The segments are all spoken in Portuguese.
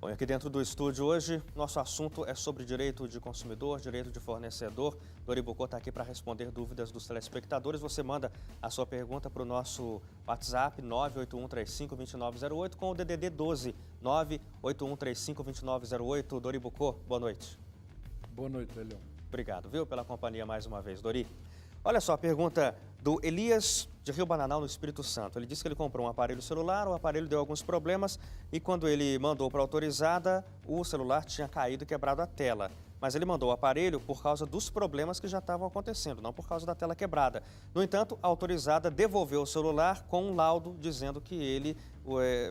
Bom, aqui dentro do estúdio hoje, nosso assunto é sobre direito de consumidor, direito de fornecedor. Dori Bucco está aqui para responder dúvidas dos telespectadores. Você manda a sua pergunta para o nosso WhatsApp 981352908 com o DDD 12 981352908. Dori Bucco, boa noite. Boa noite, Elion. Obrigado, viu, pela companhia mais uma vez, Dori. Olha só a pergunta do Elias de Rio Bananal, no Espírito Santo. Ele disse que ele comprou um aparelho celular, o aparelho deu alguns problemas e quando ele mandou para a autorizada, o celular tinha caído e quebrado a tela. Mas ele mandou o aparelho por causa dos problemas que já estavam acontecendo, não por causa da tela quebrada. No entanto, a autorizada devolveu o celular com um laudo dizendo que ele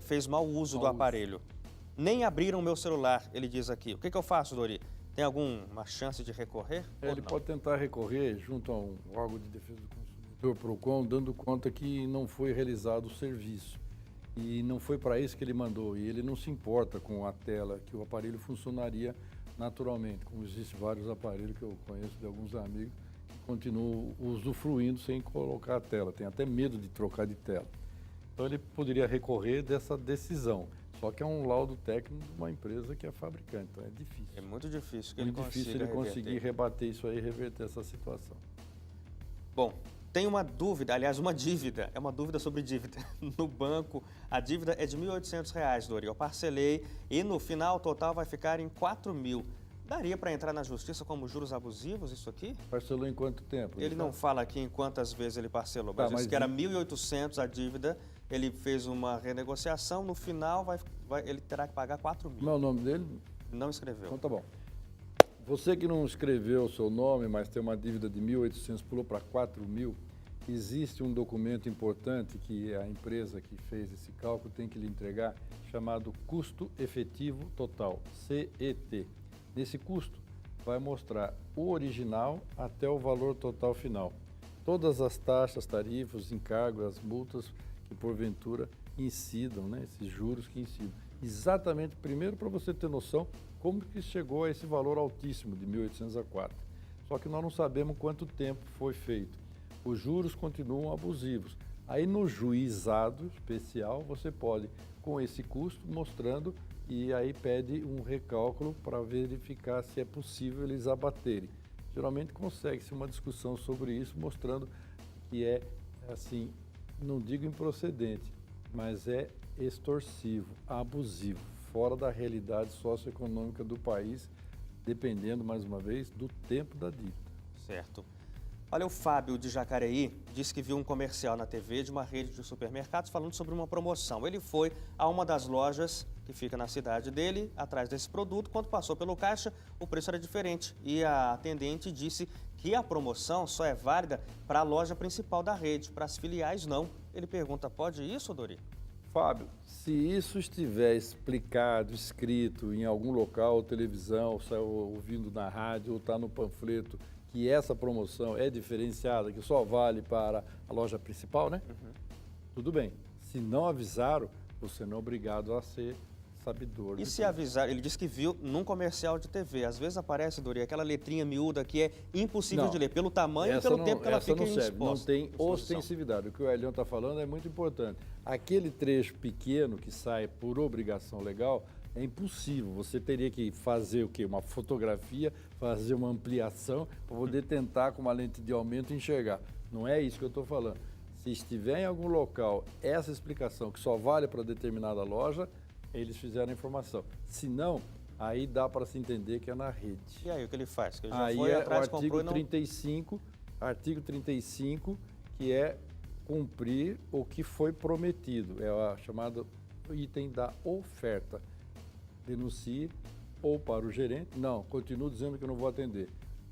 fez mau uso do aparelho. Nem abriram o meu celular, ele diz aqui. O que eu faço, Dori? Tem alguma chance de recorrer? Ele pode tentar recorrer junto a um órgão de defesa do consumidor, PROCON, dando conta que não foi realizado o serviço. E não foi para isso que ele mandou. E ele não se importa com a tela, que o aparelho funcionaria naturalmente. Como existem vários aparelhos que eu conheço de alguns amigos que continuam usufruindo sem colocar a tela. Tem até medo de trocar de tela. Então ele poderia recorrer dessa decisão. Só que é um laudo técnico de uma empresa que é fabricante, então é difícil. É muito difícil que muito difícil ele conseguir rebater isso aí e reverter essa situação. Bom, tem uma dúvida, aliás, uma dívida, é uma dúvida sobre dívida no banco. A dívida é de R$ 1.800, Dori. Eu parcelei e no final o total vai ficar em R$4.000. Daria para entrar na justiça como juros abusivos isso aqui? Parcelou em quanto tempo? Ele não fala aqui em quantas vezes ele parcelou, mas disse que era R$ 1.800 a dívida. Ele fez uma renegociação, no final ele terá que pagar R$4.000. Como é o nome dele? Não escreveu. Então tá bom. Você que não escreveu o seu nome, mas tem uma dívida de 1.800, pulou para 4.000, existe um documento importante que a empresa que fez esse cálculo tem que lhe entregar, chamado Custo Efetivo Total, CET. Nesse custo vai mostrar o original até o valor total final. Todas as taxas, tarifas, encargos, as multas que porventura incidam, né? Esses juros que incidam. Exatamente, primeiro para você ter noção como que chegou a esse valor altíssimo de 1.800 a 4. Só que nós não sabemos quanto tempo foi feito. Os juros continuam abusivos. Aí no juizado especial você pode, com esse custo, mostrando e aí pede um recálculo para verificar se é possível eles abaterem. Geralmente consegue-se uma discussão sobre isso, mostrando que é assim, não digo improcedente, mas é extorsivo, abusivo, fora da realidade socioeconômica do país, dependendo, mais uma vez, do tempo da dívida. Certo. Olha, o Fábio de Jacareí disse que viu um comercial na TV de uma rede de supermercados falando sobre uma promoção. Ele foi a uma das lojas que fica na cidade dele, atrás desse produto. Quando passou pelo caixa, o preço era diferente e a atendente disse que a promoção só é válida para a loja principal da rede, para as filiais não. Ele pergunta, pode isso, Dori? Fábio, se isso estiver explicado, escrito em algum local, televisão, ouvindo na rádio ou está no panfleto, que essa promoção é diferenciada, que só vale para a loja principal, né? Tudo bem. Se não avisaram, você não é obrigado a ser sabedor. E se avisar, ele disse que viu num comercial de TV. Às vezes aparece, Dori, aquela letrinha miúda que é impossível de ler, pelo tamanho e pelo tempo que ela fica exposta. Não tem ostensividade. O que o Elion está falando é muito importante. Aquele trecho pequeno que sai por obrigação legal é impossível. Você teria que fazer o quê? Uma fotografia, fazer uma ampliação para poder tentar com uma lente de aumento enxergar. Não é isso que eu estou falando. Se estiver em algum local essa explicação que só vale para determinada loja, eles fizeram a informação. Se não, aí dá para se entender que é na rede. E aí, o que ele faz? Que ele já aí foi é atrás, o artigo comprou, 35, artigo 35, que é cumprir o que foi prometido. É a chamada item da oferta. Denuncie ou para o gerente, não, continuo dizendo que eu não vou atender.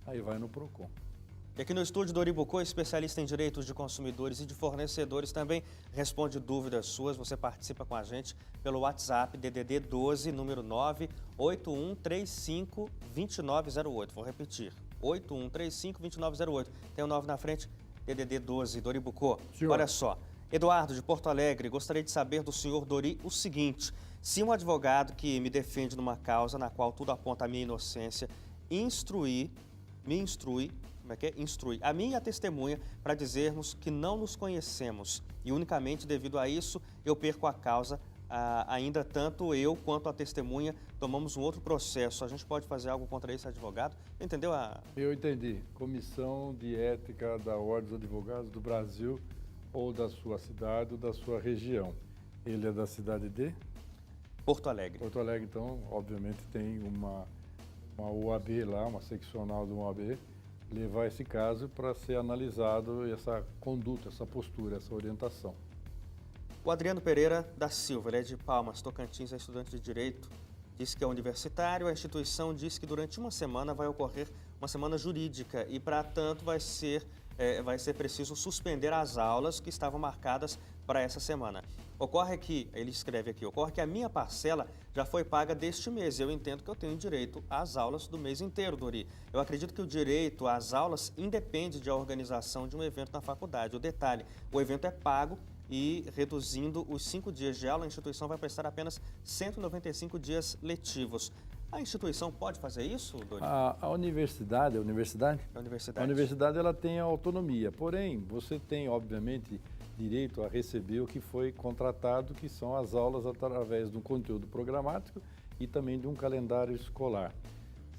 Aí vai no PROCON. E aqui no estúdio, Dori Bucco, especialista em direitos de consumidores e de fornecedores, também responde dúvidas suas. Você participa com a gente pelo WhatsApp, DDD 12, número 981352908. Vou repetir, 81352908. Tem o 9 na frente, DDD 12, Dori Bucco. Olha só, Eduardo de Porto Alegre, gostaria de saber do senhor Dori o seguinte: se um advogado que me defende numa causa na qual tudo aponta a minha inocência, instrui a mim e a testemunha para dizermos que não nos conhecemos e unicamente devido a isso eu perco a causa, ainda tanto eu quanto a testemunha tomamos um outro processo. A gente pode fazer algo contra esse advogado? Entendeu? Eu entendi. Comissão de Ética da Ordem dos Advogados do Brasil ou da sua cidade ou da sua região. Ele é da cidade de? Porto Alegre. Porto Alegre, então, obviamente, tem uma OAB lá, uma seccional do OAB, levar esse caso para ser analisado essa conduta, essa postura, essa orientação. O Adriano Pereira da Silva, ele é de Palmas, Tocantins, é estudante de Direito, disse que é universitário. A instituição disse que durante uma semana vai ocorrer uma semana jurídica e, para tanto, vai ser preciso suspender as aulas que estavam marcadas para essa semana. Ocorre que, ele escreve aqui, ocorre que a minha parcela já foi paga deste mês. Eu entendo que eu tenho direito às aulas do mês inteiro, Dori. Eu acredito que o direito às aulas independe da organização de um evento na faculdade. O detalhe, o evento é pago e, reduzindo os 5 dias de aula, a instituição vai prestar apenas 195 dias letivos. A instituição pode fazer isso, Dori? A universidade, A universidade ela tem autonomia, porém, você tem, obviamente, direito a receber o que foi contratado, que são as aulas através de um conteúdo programático e também de um calendário escolar.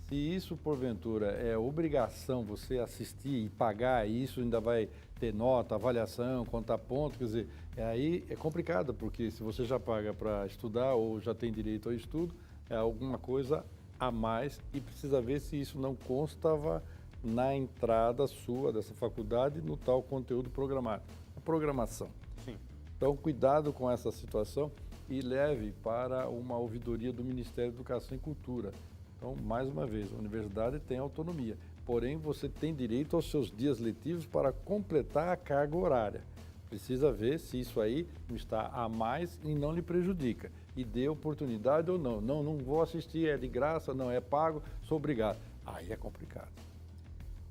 Se isso, porventura, é obrigação você assistir e pagar, e isso ainda vai ter nota, avaliação, contar ponto, quer dizer, aí é complicado, porque se você já paga para estudar ou já tem direito ao estudo, é alguma coisa a mais e precisa ver se isso não constava na entrada sua dessa faculdade no tal conteúdo programático. A programação. Sim. Então, cuidado com essa situação e leve para uma ouvidoria do Ministério da Educação e Cultura. Então, mais uma vez, a universidade tem autonomia, porém você tem direito aos seus dias letivos para completar a carga horária. Precisa ver se isso aí não está a mais e não lhe prejudica. E dê oportunidade ou não. Não vou assistir, é de graça, não é pago, sou obrigado. Aí é complicado.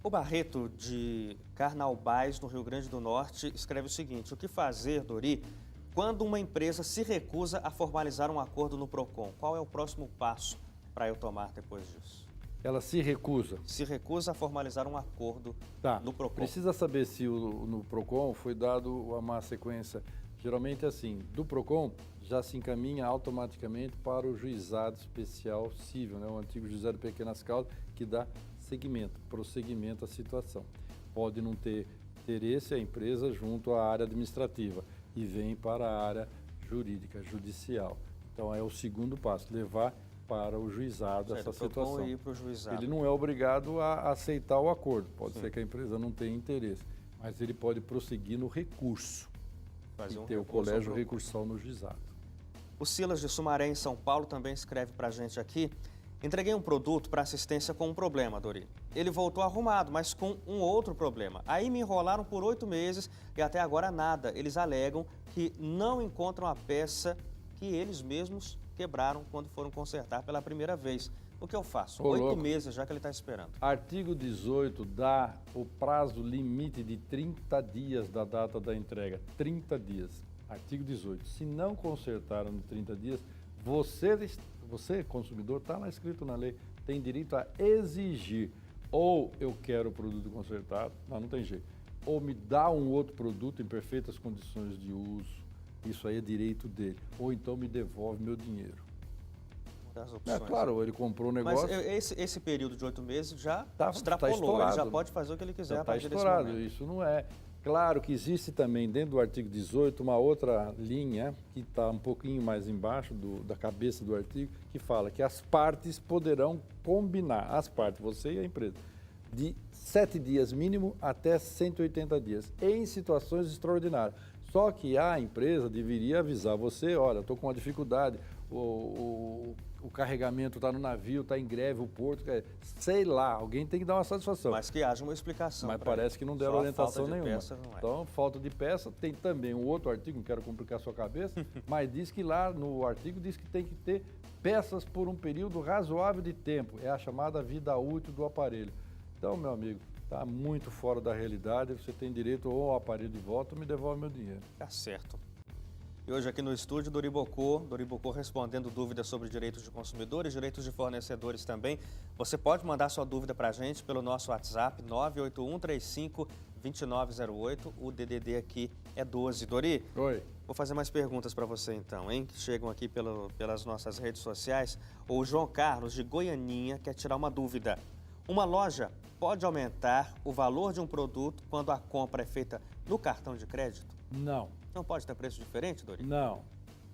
O Barreto, de Carnaubais, no Rio Grande do Norte, escreve o seguinte: o que fazer, Dori, quando uma empresa se recusa a formalizar um acordo no PROCON? Qual é o próximo passo para eu tomar depois disso? Ela se recusa? Se recusa a formalizar um acordo no PROCON. Precisa saber se no PROCON foi dado uma sequência. Geralmente assim, do PROCON já se encaminha automaticamente para o juizado especial civil, né? O antigo juizado de pequenas causas, que dá prosseguimento à situação. Pode não ter interesse a empresa junto à área administrativa e vem para a área jurídica, judicial. Então é o segundo passo, levar para o juizado essa situação. Ir para o juizado. Ele não é obrigado a aceitar o acordo, pode ser que a empresa não tenha interesse, mas ele pode prosseguir no recurso e ter o colégio recursal no juizado. O Silas de Sumaré, em São Paulo, também escreve para a gente aqui: entreguei um produto para assistência com um problema, Dori. Ele voltou arrumado, mas com um outro problema. Aí me enrolaram por 8 meses e até agora nada. Eles alegam que não encontram a peça que eles mesmos quebraram quando foram consertar pela primeira vez. O que eu faço? 8 meses já que ele está esperando. Artigo 18 dá o prazo limite de 30 dias da data da entrega. 30 dias. Artigo 18. Se não consertaram em 30 dias, você, consumidor, está lá escrito na lei, tem direito a exigir: ou eu quero o produto consertado, não tem jeito, ou me dá um outro produto em perfeitas condições de uso, isso aí é direito dele, ou então me devolve meu dinheiro. Das opções. Claro, ele comprou o negócio... Mas esse período de 8 meses já extrapolou, tá estourado, ele já pode fazer o que ele quiser a partir desse momento. momento. Isso não é... Claro que existe também, dentro do artigo 18, uma outra linha, que está um pouquinho mais embaixo da cabeça do artigo, que fala que as partes poderão combinar, as partes, você e a empresa, de 7 dias mínimo até 180 dias, em situações extraordinárias. Só que a empresa deveria avisar você: olha, estou com uma dificuldade, o carregamento está no navio, está em greve, o porto, sei lá, alguém tem que dar uma satisfação. Mas que haja uma explicação. Mas parece que não deram orientação nenhuma. Peça, não é. Então, falta de peça. Tem também um outro artigo, não quero complicar a sua cabeça, mas diz que lá no artigo diz que tem que ter peças por um período razoável de tempo. É a chamada vida útil do aparelho. Então, meu amigo, está muito fora da realidade. Você tem direito ou ao aparelho de volta ou me devolve meu dinheiro. Tá certo. E hoje aqui no estúdio, Dori Bocô respondendo dúvidas sobre direitos de consumidores, direitos de fornecedores também. Você pode mandar sua dúvida para a gente pelo nosso WhatsApp, 981352908. O DDD aqui é 12. Dori, Oi. vou fazer mais perguntas para você então, hein? Que chegam aqui pelas nossas redes sociais. O João Carlos, de Goianinha, quer tirar uma dúvida. Uma loja pode aumentar o valor de um produto quando a compra é feita no cartão de crédito? Não. Não pode ter preço diferente, Dori? Não.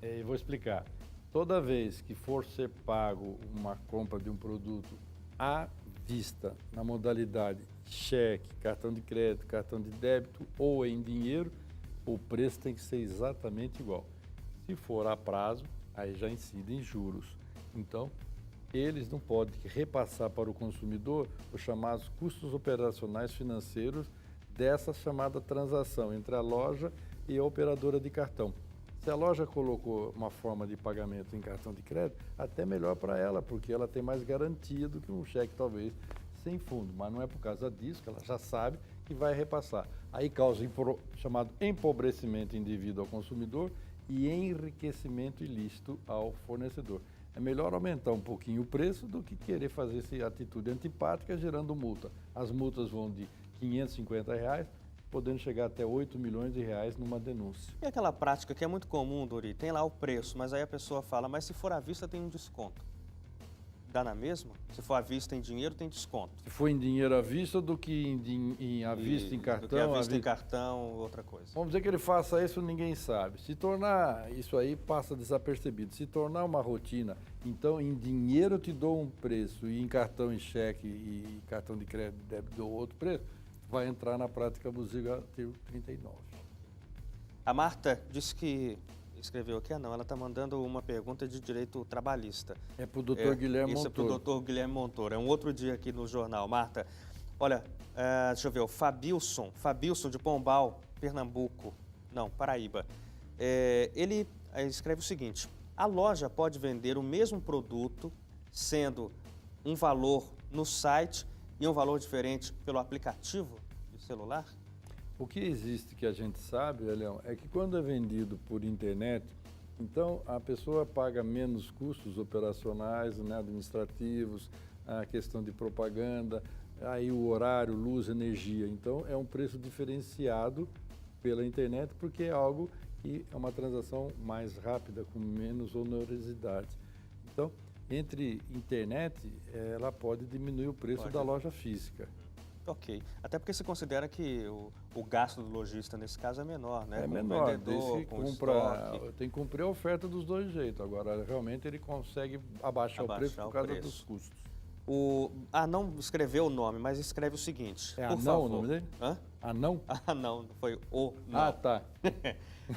Eu vou explicar. Toda vez que for ser pago uma compra de um produto à vista, na modalidade cheque, cartão de crédito, cartão de débito ou em dinheiro, o preço tem que ser exatamente igual. Se for a prazo, aí já incide em juros. Então, eles não podem repassar para o consumidor os chamados custos operacionais financeiros dessa chamada transação entre a loja e a operadora de cartão. Se a loja colocou uma forma de pagamento em cartão de crédito, até melhor para ela, porque ela tem mais garantia do que um cheque talvez sem fundo, mas não é por causa disso que ela já sabe que vai repassar. Aí causa chamado empobrecimento indevido ao consumidor e enriquecimento ilícito ao fornecedor. É melhor aumentar um pouquinho o preço do que querer fazer essa atitude antipática gerando multa. As multas vão de R$ 550, podendo chegar até 8 milhões de reais numa denúncia. E aquela prática que é muito comum, Dori, tem lá o preço, mas aí a pessoa fala, mas se for à vista tem um desconto. Dá na mesma? Se for à vista em dinheiro, tem desconto. Se for em dinheiro à vista do que à vista em cartão. Do que à vista em cartão, outra coisa. Vamos dizer que ele faça isso, ninguém sabe. Se tornar, isso aí passa desapercebido. Se tornar uma rotina, então em dinheiro eu te dou um preço e em cartão e cheque e cartão de crédito débito dou outro preço, vai entrar na prática abusiva artigo 39. A Marta disse que escreveu aqui, ela está mandando uma pergunta de direito trabalhista. É para o doutor Guilherme Montoro. Isso é para o doutor Guilherme Montoro. É um outro dia aqui no jornal. Marta, olha, deixa eu ver, o Fabilson de Pombal, Pernambuco, não, Paraíba. Ele escreve o seguinte, a loja pode vender o mesmo produto, sendo um valor no site e um valor diferente pelo aplicativo de celular? O que existe que a gente sabe, Leão, é que quando é vendido por internet, então a pessoa paga menos custos operacionais, né, administrativos, a questão de propaganda, aí o horário, luz, energia. Então é um preço diferenciado pela internet porque é algo que é uma transação mais rápida, com menos onerosidade. Então, entre internet, ela pode diminuir o preço da loja física. Ok. Até porque se considera que o gasto do lojista, nesse caso, é menor, né? É com menor. O vendedor, com tem que cumprir a oferta dos dois jeitos. Agora, realmente, ele consegue abaixar o preço por causa dos custos. O Anão escreveu o nome, mas escreve o seguinte. É por Anão favor. o nome dele? Hã? Anão? Não, foi o não. Ah, tá.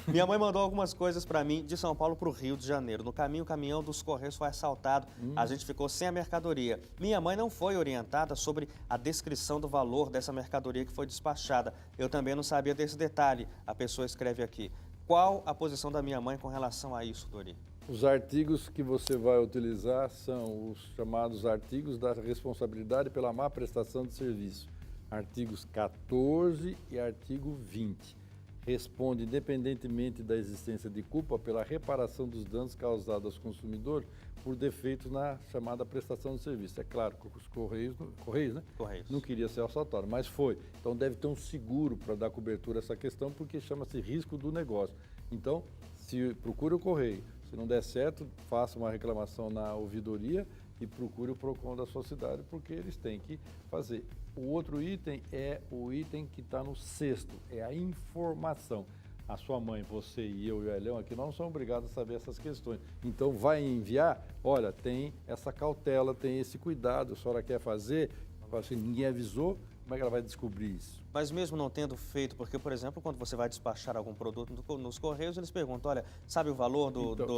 Minha mãe mandou algumas coisas para mim de São Paulo para o Rio de Janeiro. No caminho, o caminhão dos Correios foi assaltado. A gente ficou sem a mercadoria. Minha mãe não foi orientada sobre a descrição do valor dessa mercadoria que foi despachada. Eu também não sabia desse detalhe. A pessoa escreve aqui. Qual a posição da minha mãe com relação a isso, Dori? Os artigos que você vai utilizar são os chamados artigos da responsabilidade pela má prestação de serviço. Artigos 14 e artigo 20. Responde independentemente da existência de culpa pela reparação dos danos causados aos consumidores por defeitos na chamada prestação de serviço. É claro que os Correios, né? Correios. Não queria ser assaltado, mas foi. Então deve ter um seguro para dar cobertura a essa questão, porque chama-se risco do negócio. Então, se procure o Correio, se não der certo, faça uma reclamação na ouvidoria e procure o PROCON da sua cidade, porque eles têm que fazer. O outro item é o item que está no sexto, é a informação. A sua mãe, você e eu e o Elião aqui, nós não somos obrigados a saber essas questões. Então, vai enviar, olha, tem essa cautela, tem esse cuidado, a senhora quer fazer, assim, ninguém avisou, como é que ela vai descobrir isso? Mas mesmo não tendo feito, porque, por exemplo, quando você vai despachar algum produto nos Correios, eles perguntam, olha, sabe o valor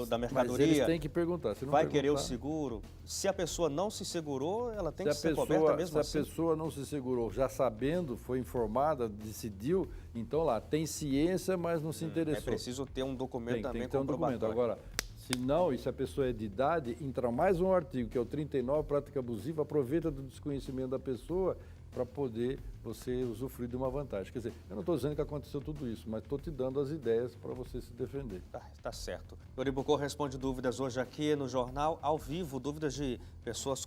da mercadoria? Mas eles têm que perguntar. Se não vai querer o seguro? Se a pessoa não se segurou, ela tem que ser coberta mesmo assim? Se a pessoa não se segurou, já sabendo, foi informada, decidiu, então lá, tem ciência, mas não se interessou. É preciso ter um documento também tem que ter um documento. Agora, se não, e se a pessoa é de idade, entra mais um artigo, que é o 39, prática abusiva, aproveita do desconhecimento da pessoa para poder você usufruir de uma vantagem. Quer dizer, eu não estou dizendo que aconteceu tudo isso, mas estou te dando as ideias para você se defender. Tá certo. Dori Bucco responde dúvidas hoje aqui no jornal, ao vivo, dúvidas de pessoas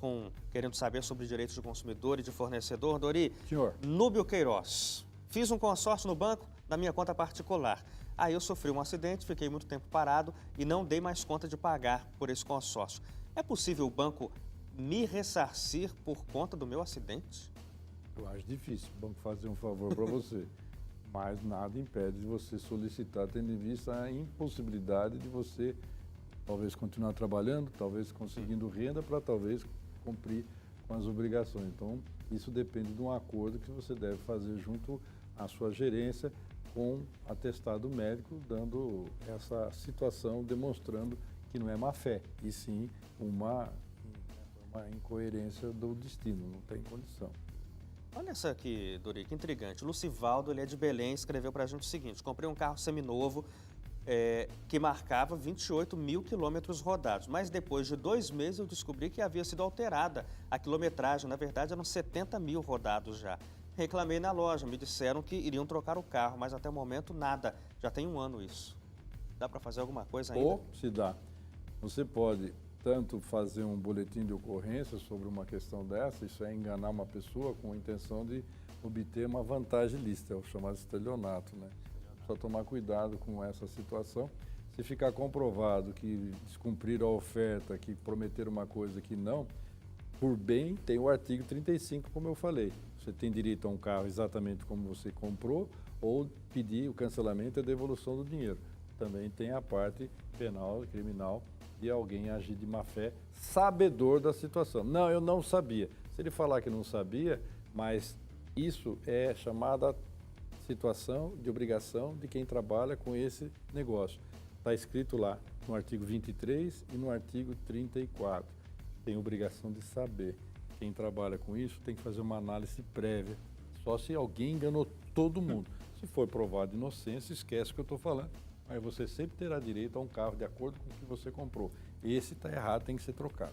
querendo saber sobre direitos de consumidor e de fornecedor. Dori, Senhor. Núbio Queiroz, fiz um consórcio no banco na minha conta particular. Aí eu sofri um acidente, fiquei muito tempo parado e não dei mais conta de pagar por esse consórcio. É possível o banco me ressarcir por conta do meu acidente? Eu acho difícil o banco fazer um favor para você, mas nada impede de você solicitar, tendo em vista a impossibilidade de você talvez continuar trabalhando, talvez conseguindo renda para talvez cumprir com as obrigações. Então, isso depende de um acordo que você deve fazer junto à sua gerência com atestado médico, dando essa situação, demonstrando que não é má fé, e sim uma incoerência do destino, não tem condição. Olha essa aqui, Dori, que intrigante. O Lucivaldo, ele é de Belém, escreveu pra gente o seguinte: comprei um carro seminovo que marcava 28 mil quilômetros rodados, mas depois de 2 meses eu descobri que havia sido alterada a quilometragem. Na verdade, eram 70 mil rodados já. Reclamei na loja, me disseram que iriam trocar o carro, mas até o momento nada. Já tem 1 ano isso. Dá para fazer alguma coisa ainda? Ou se dá. Você pode tanto fazer um boletim de ocorrência sobre uma questão dessa, isso é enganar uma pessoa com a intenção de obter uma vantagem lícita, é o chamado estelionato, né? Só tomar cuidado com essa situação. Se ficar comprovado que descumpriram a oferta, que prometeram uma coisa que não, por bem, tem o artigo 35, como eu falei. Você tem direito a um carro exatamente como você comprou, ou pedir o cancelamento e a devolução do dinheiro. Também tem a parte penal, criminal, de alguém agir de má fé, sabedor da situação. Não, eu não sabia. Se ele falar que não sabia, mas isso é chamada situação de obrigação de quem trabalha com esse negócio. Está escrito lá no artigo 23 e no artigo 34. Tem obrigação de saber. Quem trabalha com isso tem que fazer uma análise prévia. Só se alguém enganou todo mundo. Se for provado inocência, esquece o que eu estou falando. Aí você sempre terá direito a um carro de acordo com o que você comprou. Esse está errado, tem que ser trocado.